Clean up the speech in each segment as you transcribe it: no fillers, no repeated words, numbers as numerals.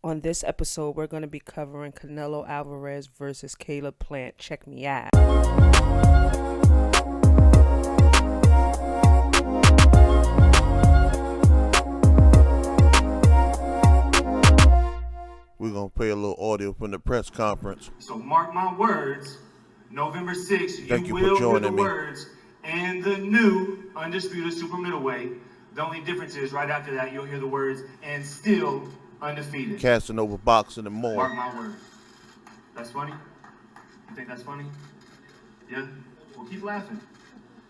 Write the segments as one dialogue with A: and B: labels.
A: On this episode, we're going to be covering Canelo Alvarez versus Caleb Plant. Check me out.
B: We're going to play a little audio from the press conference.
C: So mark my words, November 6th,
B: Thank
C: you
B: you for
C: will hear the
B: joining me.
C: words and the new undisputed super middleweight. The only difference is right after that, you'll hear the words and still undefeated.
B: Casanova Boxing and more.
C: Mark my words. That's funny? You think that's funny? Yeah? Well, keep laughing.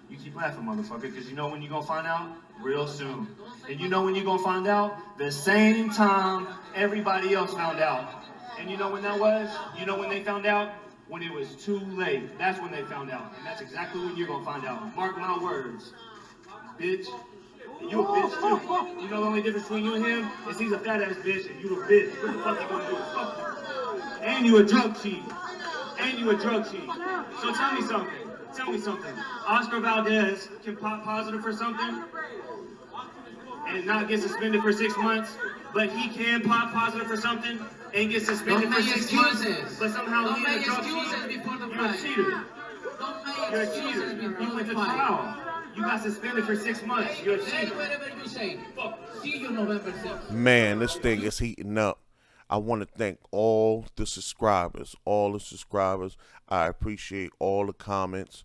C: You keep laughing, motherfucker, because you know when you're going to find out? Real soon. And you know when you're going to find out? The same time everybody else found out. And you know when that was? You know when they found out? When it was too late. That's when they found out. And that's exactly when you're going to find out. Mark my words. Bitch. And you a bitch, too. You know the only difference between you and him is he's a fat-ass bitch and you a bitch. What the fuck you going to do? Fuck you. And you a drug cheat. And you a drug cheat. So tell me something. Tell me something. Oscar Valdez can pop positive for something and not get suspended for 6 months, but he can pop positive for something and get suspended for 6 months, but somehow he's a drug cheater. You're a cheater. You're a cheater. You went to trial. You got suspended for 6 months. You're a cheater.
D: Whatever you say. See you November 6th.
B: Man, this thing is heating up. I want to thank all the subscribers. I appreciate all the comments,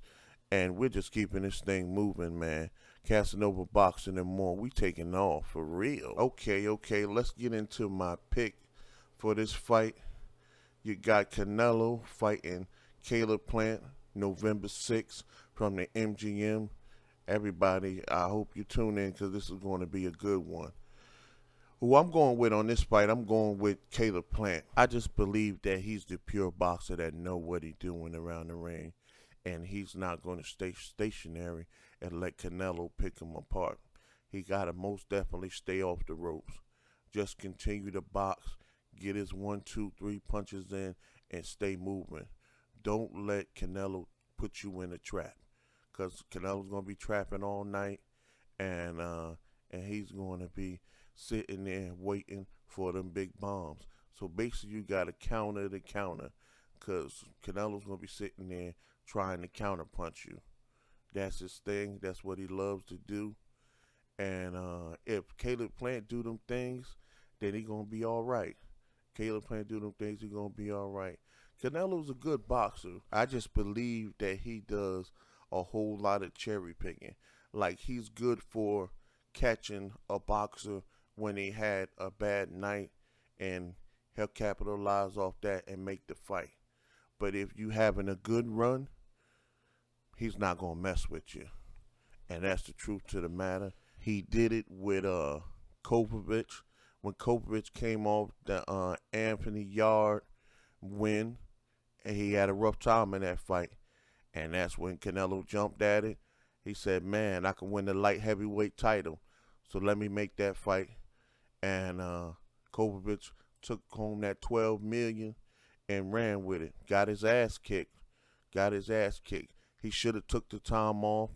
B: and we're just keeping this thing moving, man. Casanova Boxing and more. We taking off for real. Okay. Let's get into my pick for this fight. You got Canelo fighting Caleb Plant November 6th from the MGM. Everybody, I hope you tune in because this is going to be a good one. Who I'm going with on this fight, I'm going with Caleb Plant. I just believe that he's the pure boxer that know what he's doing around the ring, and he's not going to stay stationary and let Canelo pick him apart. He got to most definitely stay off the ropes. Just continue to box, get his 1, 2, 3 punches in, and stay moving. Don't let Canelo put you in a trap, because Canelo's going to be trapping all night, and he's going to be sitting there waiting for them big bombs. So basically you got to counter the counter, because Canelo's going to be sitting there trying to counter punch you. That's his thing. That's what he loves to do. And if Caleb Plant do them things, then he going to be all right. Caleb Plant do them things, he going to be all right. Canelo's a good boxer. I just believe that he does a whole lot of cherry picking. Like, he's good for catching a boxer when he had a bad night, and he'll capitalize off that and make the fight. But if you having a good run, he's not going to mess with you. And that's the truth to the matter. He did it with Kovacic. When Kovacic came off the Anthony Yard win, and he had a rough time in that fight. And that's when Canelo jumped at it. He said, man, I can win the light heavyweight title, so let me make that fight. And Kovacic took home that $12 million and ran with it. Got his ass kicked. He should have took the time off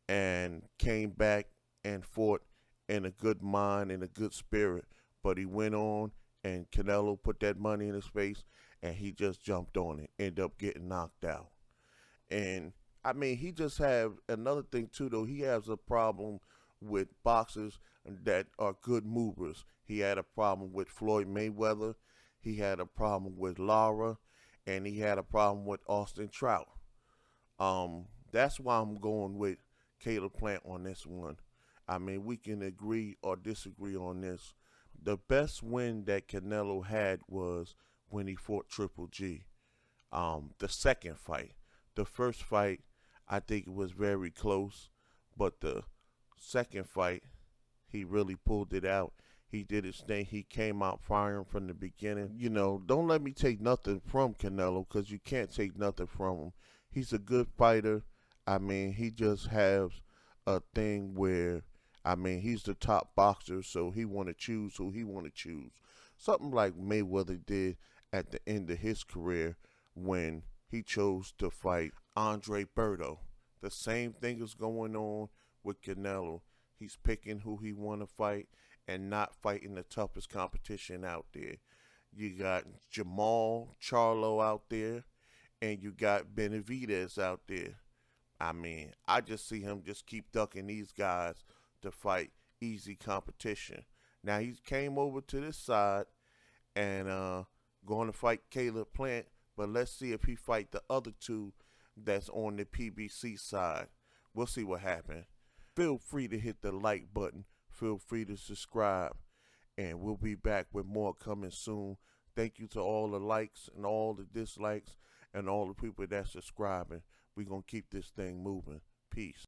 B: and came back and fought in a good mind and a good spirit. But he went on, and Canelo put that money in his face, and he just jumped on it. Ended up getting knocked out. And, I mean, he just have another thing, too, though. He has a problem with boxers that are good movers. He had a problem with Floyd Mayweather. He had a problem with Lara. And he had a problem with Austin Trout. That's why I'm going with Caleb Plant on this one. I mean, we can agree or disagree on this. The best win that Canelo had was when he fought Triple G. The second fight. The first fight, I think it was very close. But the second fight, he really pulled it out. He did his thing. He came out firing from the beginning. You know, don't let me take nothing from Canelo, because you can't take nothing from him. He's a good fighter. I mean, he just has a thing where, I mean, he's the top boxer, so he want to choose who he want to choose. Something like Mayweather did at the end of his career when he chose to fight Andre Berto. The same thing is going on with Canelo. He's picking who he want to fight and not fighting the toughest competition out there. You got Jamal Charlo out there, and you got Benavidez out there. I mean, I just see him just keep ducking these guys to fight easy competition. Now he came over to this side and going to fight Caleb Plant, but let's see if he fight the other two that's on the PBC side. We'll see what happens. Feel free to hit the like button. Feel free to subscribe. And we'll be back with more coming soon. Thank you to all the likes and all the dislikes and all the people that's subscribing. We're going to keep this thing moving. Peace.